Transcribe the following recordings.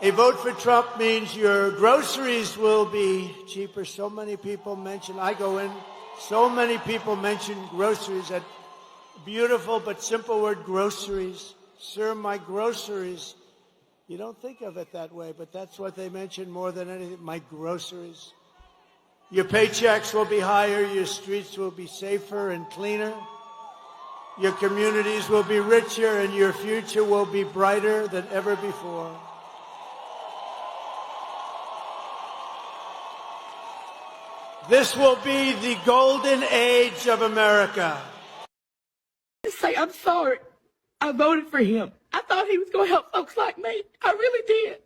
A vote for Trump means your groceries will be cheaper. So many people mention, I go in, so many people mention groceries, that beautiful but simple word, groceries. Sir, my groceries. You don't think of it that way, but that's what they mention more than anything, my groceries. Your paychecks will be higher, your streets will be safer and cleaner, your communities will be richer, and your future will be brighter than ever before. This will be the golden age of America. Say, I'm sorry. I voted for him. I thought he was going to help folks like me. I really did.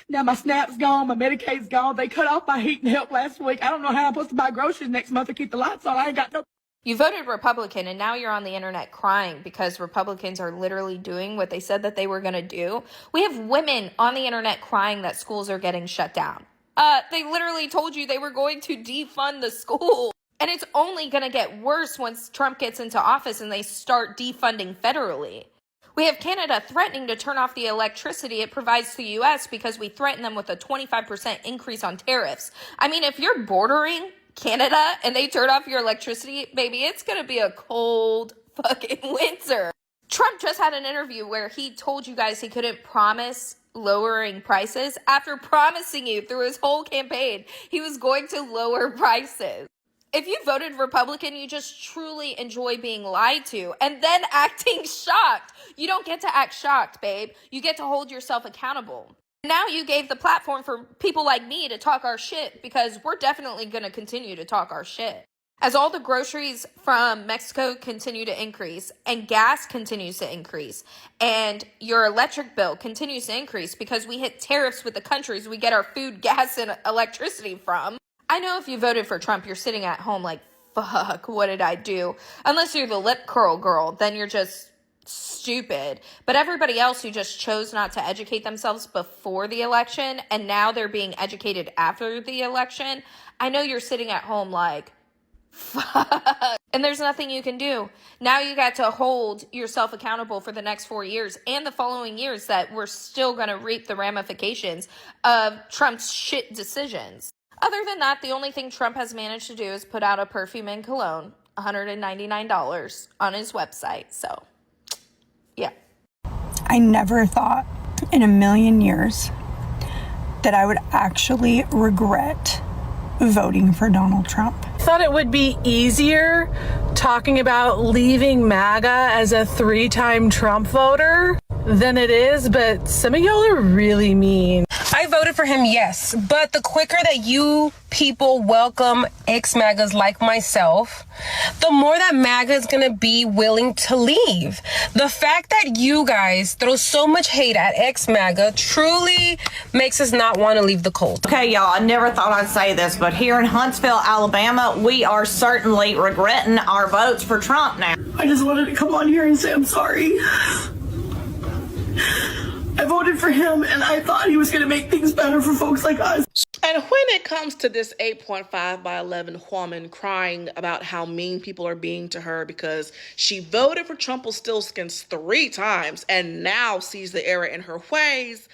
Now my SNAP's gone, my Medicaid's gone. They cut off my heat and help last week. I don't know how I'm supposed to buy groceries next month to keep the lights on. I ain't got no... You voted Republican, and now you're on the internet crying because Republicans are literally doing what they said that they were going to do. We have women on the internet crying that schools are getting shut down. They literally told you they were going to defund the school. And it's only going to get worse once Trump gets into office and they start defunding federally. We have Canada threatening to turn off the electricity it provides to the U.S. because we threaten them with a 25% increase on tariffs. I mean, if you're bordering Canada and they turn off your electricity, baby, it's going to be a cold fucking winter. Trump just had an interview where he told you guys he couldn't promise lowering prices after promising you through his whole campaign he was going to lower prices. If you voted Republican, you just truly enjoy being lied to and then acting shocked. You don't get to act shocked, babe. You get to hold yourself accountable. Now you gave the platform for people like me to talk our shit because we're definitely going to continue to talk our shit. As all the groceries from Mexico continue to increase and gas continues to increase and your electric bill continues to increase because we hit tariffs with the countries we get our food, gas, and electricity from. I know if you voted for Trump, you're sitting at home like, fuck, what did I do? Unless you're the lip curl girl, then you're just stupid. But everybody else who just chose not to educate themselves before the election and now they're being educated after the election, I know you're sitting at home like, fuck. And there's nothing you can do. Now you got to hold yourself accountable for the next 4 years and the following years that we're still going to reap the ramifications of Trump's shit decisions. Other than that, the only thing Trump has managed to do is put out a perfume and cologne, $199 on his website. So, yeah. I never thought in a million years that I would actually regret voting for Donald Trump. I thought it would be easier talking about leaving MAGA as a 3-time Trump voter than it is, but some of y'all are really mean. I voted for him, yes, but the quicker that you people welcome ex-MAGAs like myself, the more that MAGA is going to be willing to leave. The fact that you guys throw so much hate at ex-MAGA truly makes us not want to leave the cult. Okay, y'all, I never thought I'd say this, but here in Huntsville, Alabama, we are certainly regretting our votes for Trump now. I just wanted to come on here and say I'm sorry. I voted for him, and I thought he was going to make things better for folks like us. And when it comes to this 8.5 by 11 woman crying about how mean people are being to her because she voted for Trumpelstiltskins 3 times and now sees the error in her ways,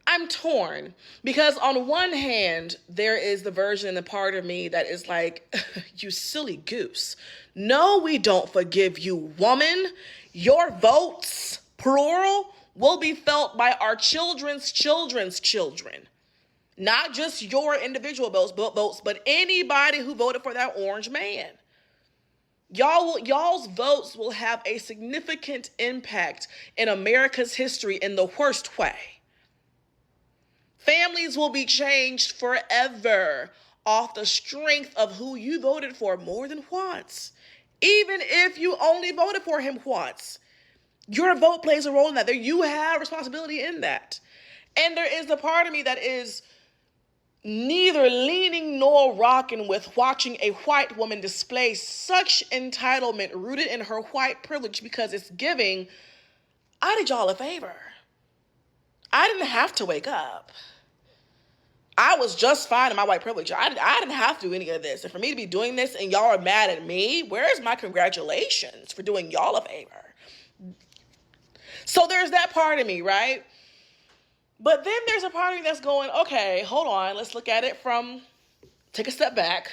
I'm torn. Because on one hand, there is the version and the part of me that is like, you silly goose. No, we don't forgive you, woman. Your votes, plural, will be felt by our children's children's children. Not just your individual votes, but anybody who voted for that orange man. Y'all's votes will have a significant impact in America's history in the worst way. Families will be changed forever off the strength of who you voted for more than once. Even if you only voted for him once. Your vote plays a role in that. You have responsibility in that. And there is the part of me that is neither leaning nor rocking with watching a white woman display such entitlement rooted in her white privilege because it's giving, I did y'all a favor. I didn't have to wake up. I was just fine in my white privilege. I didn't have to do any of this. And for me to be doing this and y'all are mad at me, where's my congratulations for doing y'all a favor? So there's that part of me, right? But then there's a part of me that's going, okay, hold on, let's look at it take a step back.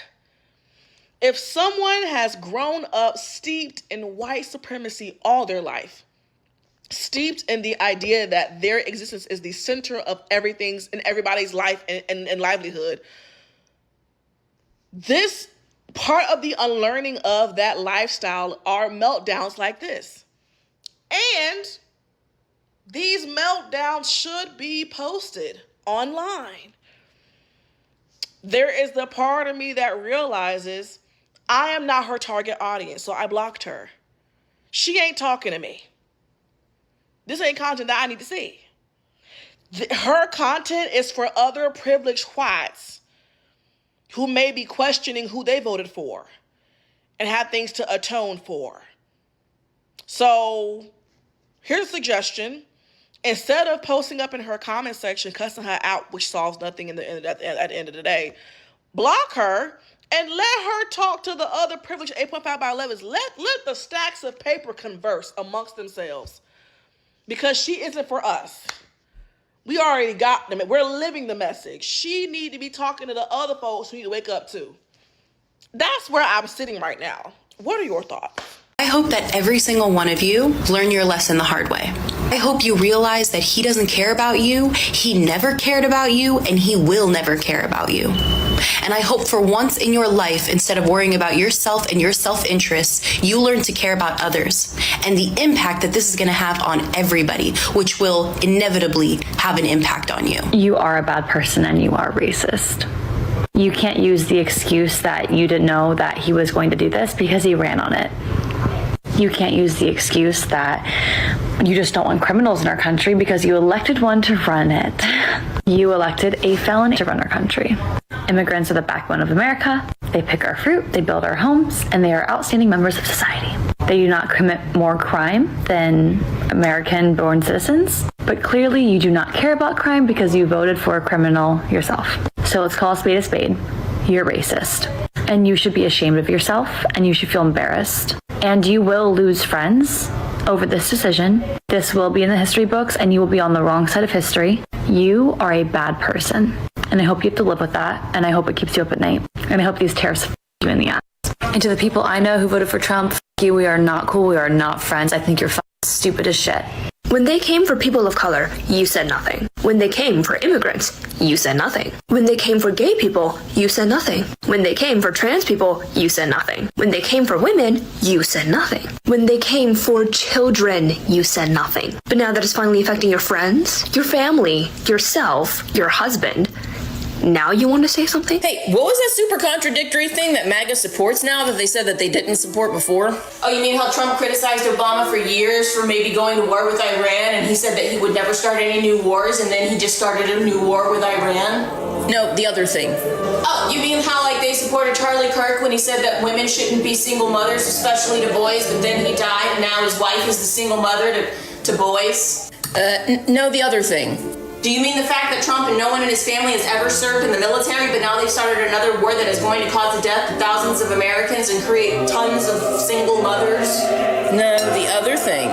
If someone has grown up steeped in white supremacy all their life, steeped in the idea that their existence is the center of everything's in everybody's life and livelihood, this part of the unlearning of that lifestyle are meltdowns like this. And these meltdowns should be posted online. There is the part of me that realizes I am not her target audience, so I blocked her. She ain't talking to me. This ain't content that I need to see. Her content is for other privileged whites who may be questioning who they voted for and have things to atone for. So here's a suggestion. Instead of posting up in her comment section, cussing her out, which solves nothing at the end of the day, block her and let her talk to the other privileged 8.5 by 11s. Let the stacks of paper converse amongst themselves, because she isn't for us. We already got them. We're living the message. She need to be talking to the other folks who need to wake up too. That's where I'm sitting right now. What are your thoughts? I hope that every single one of you learn your lesson the hard way. I hope you realize that he doesn't care about you, he never cared about you, and he will never care about you. And I hope for once in your life, instead of worrying about yourself and your self-interest, you learn to care about others and the impact that this is going to have on everybody, which will inevitably have an impact on you. You are a bad person and you are racist. You can't use the excuse that you didn't know that he was going to do this because he ran on it. You can't use the excuse that you just don't want criminals in our country because you elected one to run it. You elected a felon to run our country. Immigrants are the backbone of America. They pick our fruit, they build our homes, and they are outstanding members of society. They do not commit more crime than American-born citizens, but clearly you do not care about crime because you voted for a criminal yourself. So let's call a spade a spade. You're racist. And you should be ashamed of yourself, and you should feel embarrassed. And you will lose friends over this decision. This will be in the history books, and you will be on the wrong side of history. You are a bad person. And I hope you have to live with that, and I hope it keeps you up at night. And I hope these tariffs f you in the ass. And to the people I know who voted for Trump, f you, we are not cool, we are not friends. I think you're stupid as shit. When they came for people of color, you said nothing. When they came for immigrants, you said nothing. When they came for gay people, you said nothing. When they came for trans people, you said nothing. When they came for women, you said nothing. When they came for children, you said nothing. But now that it's finally affecting your friends, your family, yourself, your husband, now you want to say something? Hey, what was that super contradictory thing that MAGA supports now that they said that they didn't support before? Oh, you mean how Trump criticized Obama for years for maybe going to war with Iran, and he said that he would never start any new wars, and then he just started a new war with Iran? No, the other thing. Oh, you mean how like they supported Charlie Kirk when he said that women shouldn't be single mothers, especially to boys, but then he died and now his wife is the single mother to boys? No, the other thing. Do you mean the fact that Trump and no one in his family has ever served in the military, but now they've started another war that is going to cause the death of thousands of Americans and create tons of single mothers? No, the other thing.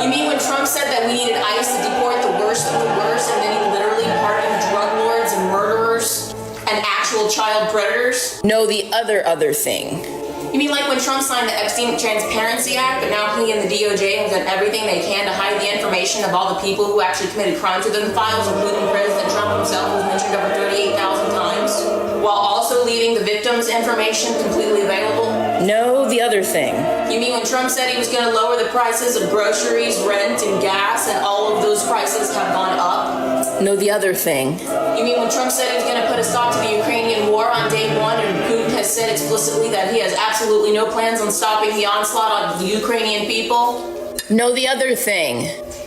You mean when Trump said that we needed ICE to deport the worst of the worst, and then he literally pardoned drug lords and murderers and actual child predators? No, the other thing. You mean like when Trump signed the Epstein Transparency Act, but now he and the DOJ have done everything they can to hide the information of all the people who actually committed crimes within the files, including President Trump himself, who's mentioned over 38,000 times, while also leaving the victims' information completely available? No, the other thing. You mean when Trump said he was going to lower the prices of groceries, rent, and gas, and all of those prices have gone up? No, the other thing. You mean when Trump said he was going to put a stop to the Ukrainian war on day one, and Putin has said explicitly that he has absolutely no plans on stopping the onslaught on the Ukrainian people? No, the other thing.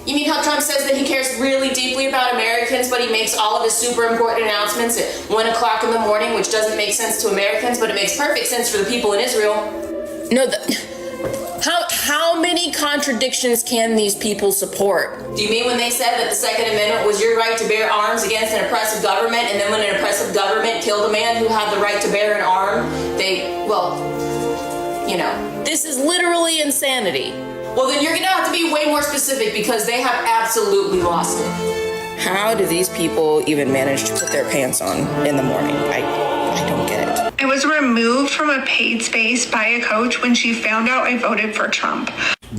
You mean how Trump says that he cares really deeply about Americans, but he makes all of his super important announcements at 1 o'clock in the morning, which doesn't make sense to Americans, but it makes perfect sense for the people in Israel? No, How many contradictions can these people support? Do you mean when they said that the Second Amendment was your right to bear arms against an oppressive government, and then when an oppressive government killed a man who had the right to bear an arm, This is literally insanity. Well, then you're gonna have to be way more specific because they have absolutely lost it. How do these people even manage to put their pants on in the morning? I don't get it. I was removed from a paid space by a coach when she found out I voted for Trump.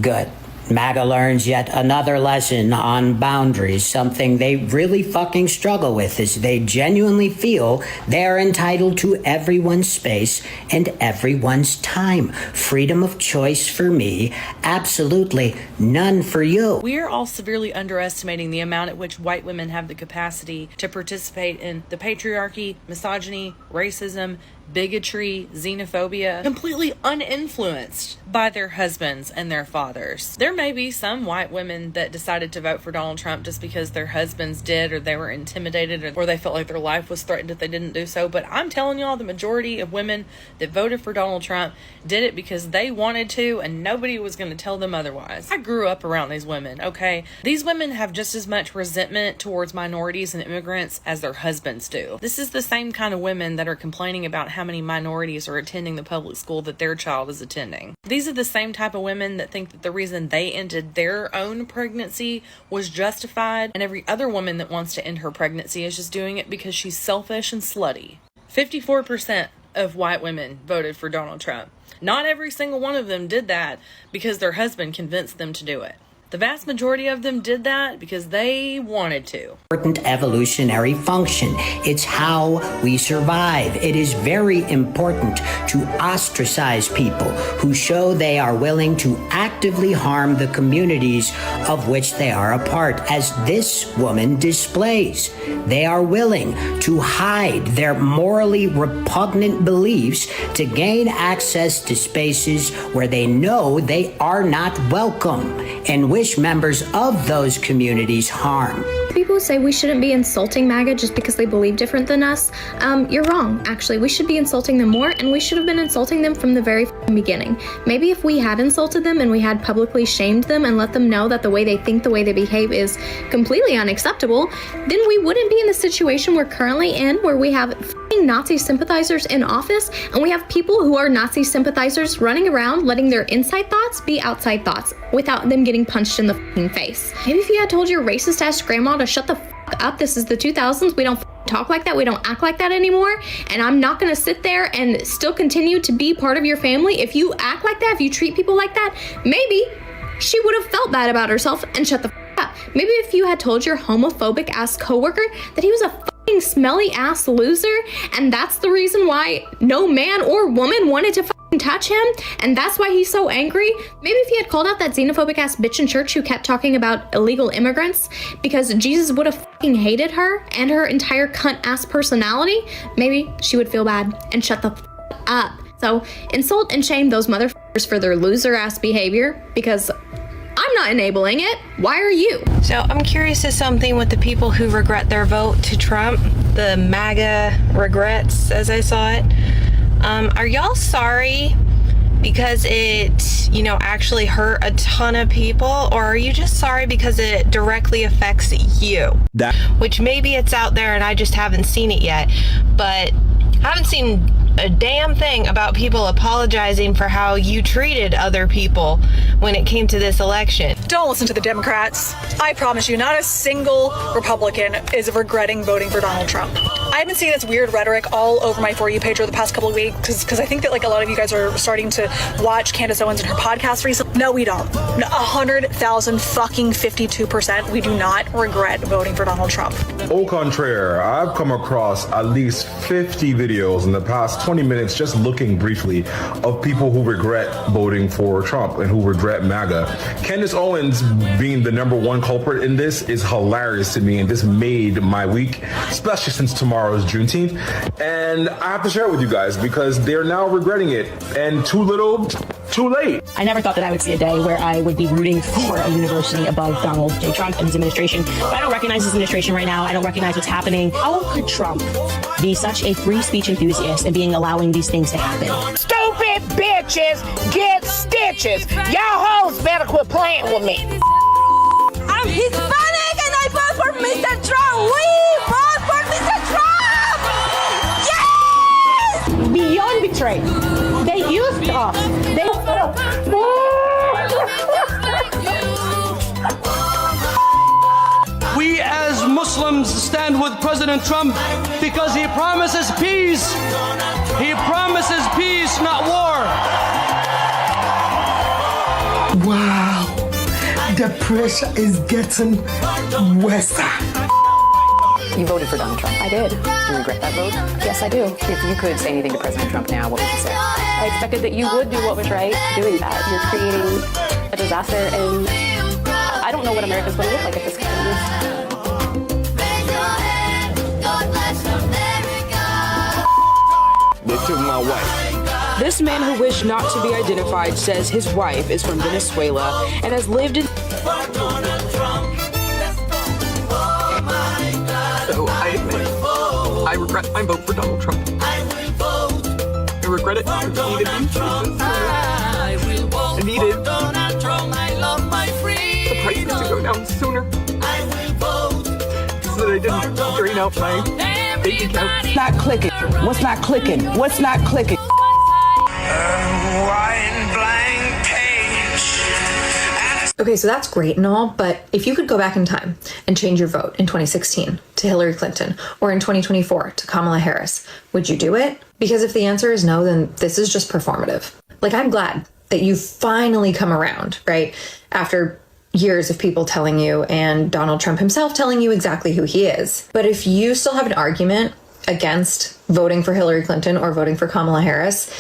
Good. MAGA learns yet another lesson on boundaries, something they really fucking struggle with, is they genuinely feel they're entitled to everyone's space and everyone's time. Freedom of choice for me, absolutely none for you. We are all severely underestimating the amount at which white women have the capacity to participate in the patriarchy, misogyny, racism, bigotry, xenophobia, completely uninfluenced by their husbands and their fathers. There may be some white women that decided to vote for Donald Trump just because their husbands did, or they were intimidated, or they felt like their life was threatened if they didn't do so. But I'm telling y'all, the majority of women that voted for Donald Trump did it because they wanted to, and nobody was going to tell them otherwise. I grew up around these women, okay? These women have just as much resentment towards minorities and immigrants as their husbands do. This is the same kind of women that are complaining about how many minorities are attending the public school that their child is attending. These are the same type of women that think that the reason they ended their own pregnancy was justified, and every other woman that wants to end her pregnancy is just doing it because she's selfish and slutty. 54% of white women voted for Donald Trump. Not every single one of them did that because their husband convinced them to do it. The vast majority of them did that because they wanted to. Important evolutionary function. It's how we survive. It is very important to ostracize people who show they are willing to actively harm the communities of which they are a part, as this woman displays. They are willing to hide their morally repugnant beliefs to gain access to spaces where they know they are not welcome and wish members of those communities harm. People say we shouldn't be insulting MAGA just because they believe different than us. You're wrong, actually. We should be insulting them more, and we should have been insulting them from the very beginning. Maybe if we had insulted them and we had publicly shamed them and let them know that the way they think, the way they behave is completely unacceptable, then we wouldn't be in the situation we're currently in, where we have Nazi sympathizers in office, and we have people who are Nazi sympathizers running around letting their inside thoughts be outside thoughts without them getting punched in the face. Maybe if you had told your racist ass grandma to shut the up, this is the 2000s, we don't talk like that, we don't act like that anymore, and I'm not gonna sit there and still continue to be part of your family. If you act like that, if you treat people like that, maybe she would have felt bad about herself and shut the up. Maybe if you had told your homophobic ass coworker that he was a smelly ass loser, and that's the reason why no man or woman wanted to touch him, and that's why he's so angry. Maybe if he had called out that xenophobic ass bitch in church who kept talking about illegal immigrants because Jesus would have hated her and her entire cunt ass personality, maybe she would feel bad and shut the up. So insult and shame those motherfuckers for their loser ass behavior, because I'm not enabling it. Why are you? So I'm curious as something with the people who regret their vote to Trump, the MAGA regrets, as I saw it. Are y'all sorry because it, actually hurt a ton of people, or are you just sorry because it directly affects you? Which maybe it's out there and I just haven't seen it yet, but I haven't seen a damn thing about people apologizing for how you treated other people when it came to this election. Don't listen to the Democrats. I promise you, not a single Republican is regretting voting for Donald Trump. I haven't seen this weird rhetoric all over my For You page over the past couple of weeks because I think that a lot of you guys are starting to watch Candace Owens and her podcast recently. No, we don't. 100,000 fucking 52%. We do not regret voting for Donald Trump. Au contraire, I've come across at least 50 videos in the past 20 minutes just looking briefly of people who regret voting for Trump and who regret MAGA. Candace Owens being the number one culprit in this is hilarious to me, and this made my week, especially since tomorrow is Juneteenth. And I have to share it with you guys because they're now regretting it, and too little, too late. I never thought that I would see a day where I would be rooting for a university above Donald J. Trump and his administration. But I don't recognize his administration right now. I don't recognize what's happening. How could Trump be such a free speech enthusiast and allowing these things to happen? Stupid bitches get stitches. Y'all hoes better quit playing with me. I'm Hispanic and I vote for Mr. Trump. We vote for Mr. Trump. Yes! Beyond betrayed. They used us. We as Muslims stand with President Trump because he promises peace. He promises peace, not war. Wow, the pressure is getting worse. You voted for Donald Trump. I did. Do you regret that vote? Yes, I do. If you could say anything to President Trump now, what would you say? I expected that you would do what was right doing that. You're creating a disaster, and I don't know what America's going to look like if this continues. They took my wife. This man who wished not to be identified says his wife is from Venezuela and has lived in... So I admit, I regret my vote for Donald Trump. I regret it because I needed these choices. I needed the prices to go down sooner so that I didn't drain out my bank account. Not clicking. What's not clicking? What's not clicking? Okay, so that's great and all, but if you could go back in time and change your vote in 2016 to Hillary Clinton or in 2024 to Kamala Harris, would you do it? Because if the answer is no, then this is just performative. Like, I'm glad that you've finally come around, right? After years of people telling you and Donald Trump himself telling you exactly who he is. But if you still have an argument against voting for Hillary Clinton or voting for Kamala Harris,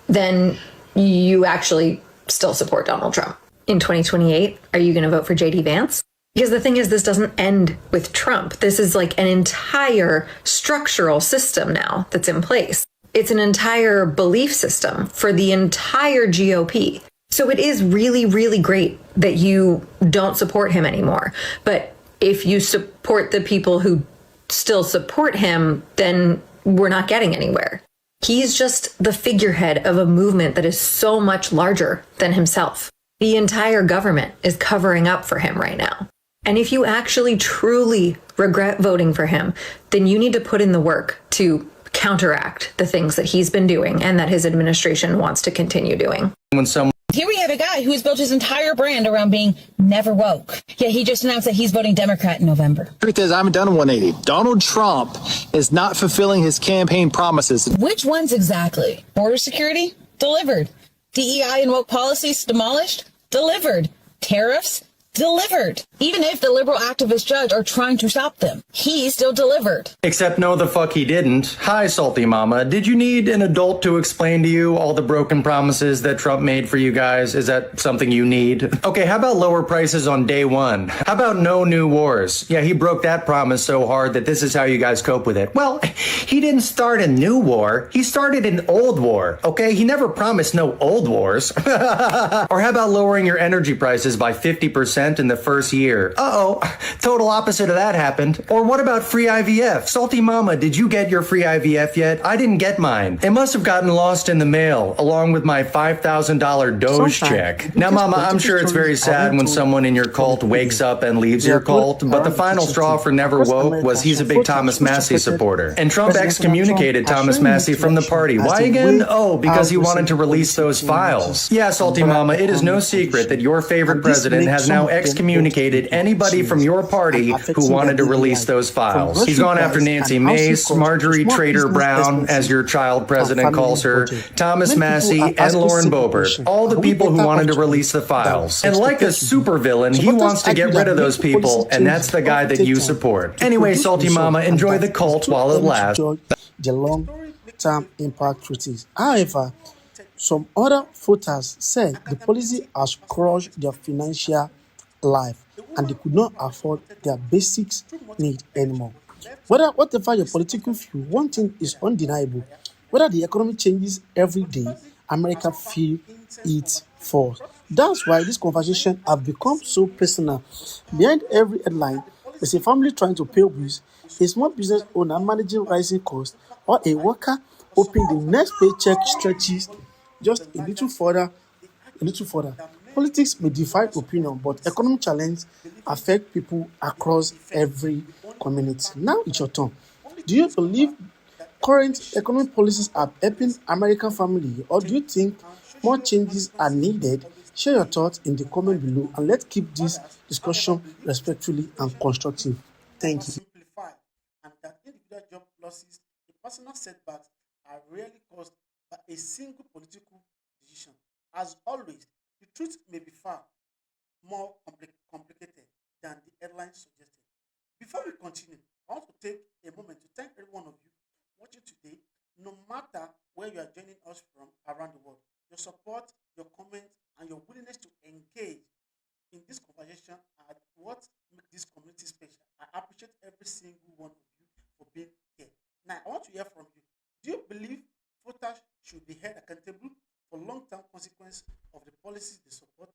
then you actually still support Donald Trump. In 2028, are you going to vote for JD Vance? Because the thing is, this doesn't end with Trump. This is like an entire structural system now that's in place. It's an entire belief system for the entire GOP. So it is really, really great that you don't support him anymore. But if you support the people who still support him, then we're not getting anywhere. He's just the figurehead of a movement that is so much larger than himself. The entire government is covering up for him right now. And if you actually truly regret voting for him, then you need to put in the work to counteract the things that he's been doing and that his administration wants to continue doing. Here we have a guy who has built his entire brand around being never woke. Yet he just announced that he's voting Democrat in November. Truth is, I haven't done a 180. Donald Trump is not fulfilling his campaign promises. Which ones exactly? Border security? Delivered. DEI and woke policies demolished? Delivered. Tariffs? Delivered. Even if the liberal activist judge are trying to stop them, he still delivered. Except no, the fuck he didn't. Hi, Salty Mama. Did you need an adult to explain to you all the broken promises that Trump made for you guys? Is that something you need? Okay, how about lower prices on day one? How about no new wars? Yeah, he broke that promise so hard that this is how you guys cope with it. Well, he didn't start a new war. He started an old war, okay? He never promised no old wars. Or how about lowering your energy prices by 50% in the first year? Uh-oh, total opposite of that happened. Or what about free IVF? Salty Mama, did you get your free IVF yet? I didn't get mine. It must have gotten lost in the mail, along with my $5,000 Doge check. Now, Mama, I'm sure it's very sad when someone in your cult wakes up and leaves your cult, but the final straw for Never Woke was he's a big Thomas Massey supporter. And Trump excommunicated Thomas Massey from the party. Why again? Oh, because he wanted to release those files. Yeah, Salty Mama, it is no secret that your favorite president has now excommunicated anybody from your party who wanted to release those files. He's gone after Nancy Mace, Marjorie Trader Brown, as your child president calls her, Thomas Massey, and Lauren Boebert, all the people who wanted to release the files. And like a supervillain, he wants to get rid of those people, and that's the guy that you support. Anyway, Salty Mama, enjoy the cult while it lasts. The long-term impact treaties. However, some other voters said the policy has crushed their financial life and they could not afford their basic need anymore. Whatever your political view, one thing is undeniable. Whether the economy changes every day, America feels it first. That's why this conversation has become so personal. Behind every headline is a family trying to pay bills, a small business owner managing rising costs, or a worker hoping the next paycheck stretches just a little further. Politics may divide opinion, but economic challenges affect people across every community. Now it's your turn. Do you believe current economic policies are helping American family, or do you think more changes are needed? Share your thoughts in the comment below, and let's keep this discussion respectfully and constructive. Thank you. losses, a personal setbacks are rarely caused by a single political decision. As always, the truth may be far more complicated than the headline suggested. Before we continue, I want to take a moment to thank every one of you watching today, no matter where you are joining us from around the world. Your support, your comments, and your willingness to engage in this conversation are what make this community special. I appreciate every single one of you for being here. Now, I want to hear from you. Do you believe voters should be held accountable for long-term consequences of the policies they support?